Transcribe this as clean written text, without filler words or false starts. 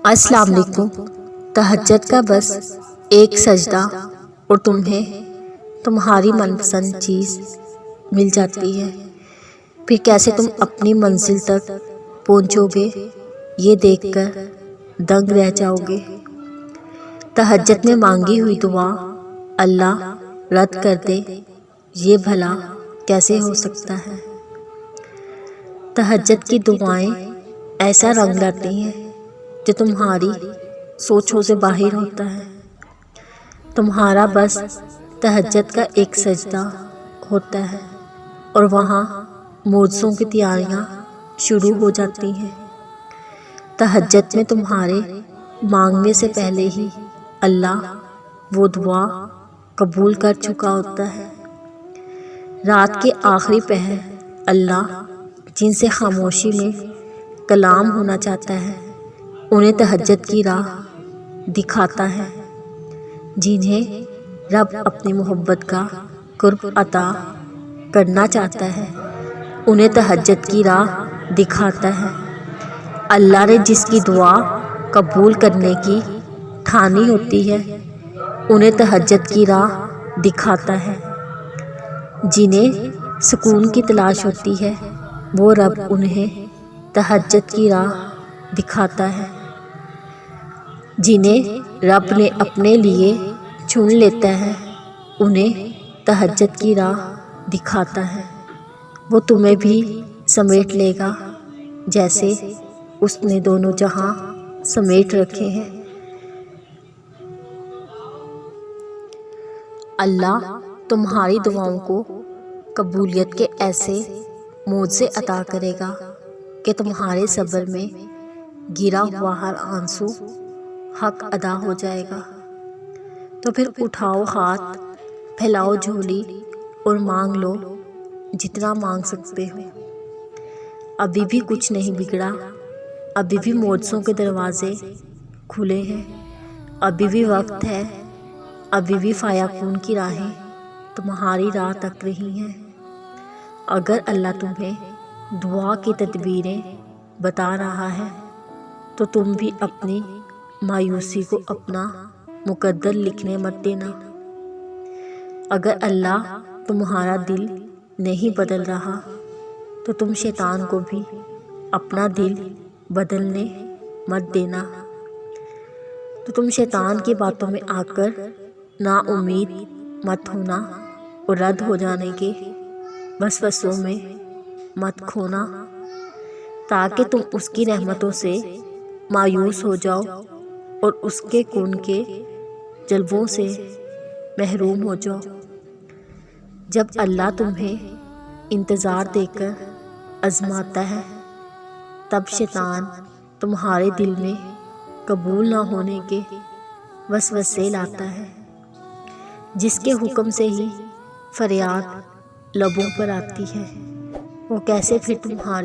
السلام علیکم۔ تہجد کا بس ایک سجدہ اور تمہیں تمہاری من پسند چیز مل جاتی ہے، پھر کیسے تم اپنی منزل تک پہنچو گے یہ دیکھ کر دنگ رہ جاؤ گے۔ تہجد میں مانگی ہوئی دعا اللہ رد کر دے، یہ بھلا کیسے ہو سکتا ہے؟ تہجد کی دعائیں ایسا رنگ لاتی ہیں جو تمہاری سوچوں سے باہر ہوتا ہے۔ تمہارا بس تہجد کا ایک سجدہ ہوتا ہے اور وہاں معجزوں کی تیاریاں شروع ہو جاتی ہیں۔ تہجد میں تمہارے مانگنے سے پہلے ہی اللہ وہ دعا قبول کر چکا ہوتا ہے۔ رات کے آخری پہر اللہ جن سے خاموشی میں کلام ہونا چاہتا ہے انہیں تہجد کی راہ دکھاتا ہے۔ جنہیں رب اپنی محبت کا قرب عطا کرنا چاہتا ہے انہیں تہجد کی راہ دکھاتا ہے۔ اللہ نے جس کی دعا قبول کرنے کی ٹھانی ہوتی ہے انہیں تہجد کی راہ دکھاتا ہے۔ جنہیں سکون کی تلاش ہوتی ہے وہ رب انہیں تہجد کی راہ دکھاتا ہے۔ جنہیں رب نے اپنے لیے چن لیتا ہے انہیں تہجد کی راہ دکھاتا ہے۔ وہ تمہیں بھی سمیٹ لے گا جیسے اس نے دونوں جہاں سمیٹ رکھے ہیں۔ اللہ تمہاری دعاؤں کو قبولیت کے ایسے معجزے عطا کرے گا کہ تمہارے صبر میں گرا ہوا ہر آنسو حق ادا ہو جائے گا۔ تو پھر اٹھاؤ ہاتھ، پھیلاؤ جھولی اور مانگ لو جتنا مانگ سکتے ہو۔ ابھی بھی کچھ نہیں بگڑا، ابھی بھی معجزوں کے دروازے کھلے ہیں، ابھی بھی وقت ہے، ابھی بھی فیکون کی راہیں تمہاری راہ تک رہی ہیں۔ اگر اللہ تمہیں دعا کی تدبیریں بتا رہا ہے تو تم بھی اپنی مایوسی کو اپنا مقدر لکھنے مت دینا۔ اگر اللہ تمہارا دل نہیں بدل رہا تو تم شیطان کو بھی اپنا دل بدلنے مت دینا۔ تو تم شیطان کی باتوں میں آ کر نا امید مت ہونا اور رد ہو جانے کے وسوسوں میں مت کھونا، تاکہ تم اس کی رحمتوں سے مایوس ہو جاؤ اور اس کے کون کے جلووں سے محروم ہو جاؤ۔ جب اللہ تمہیں انتظار دے کر آزماتا ہے تب شیطان تمہارے دل میں قبول نہ ہونے کے وسوسے لاتا ہے، جس کے حکم سے ہی فریاد لبوں پر آتی ہے۔ وہ کیسے پھر تمہاری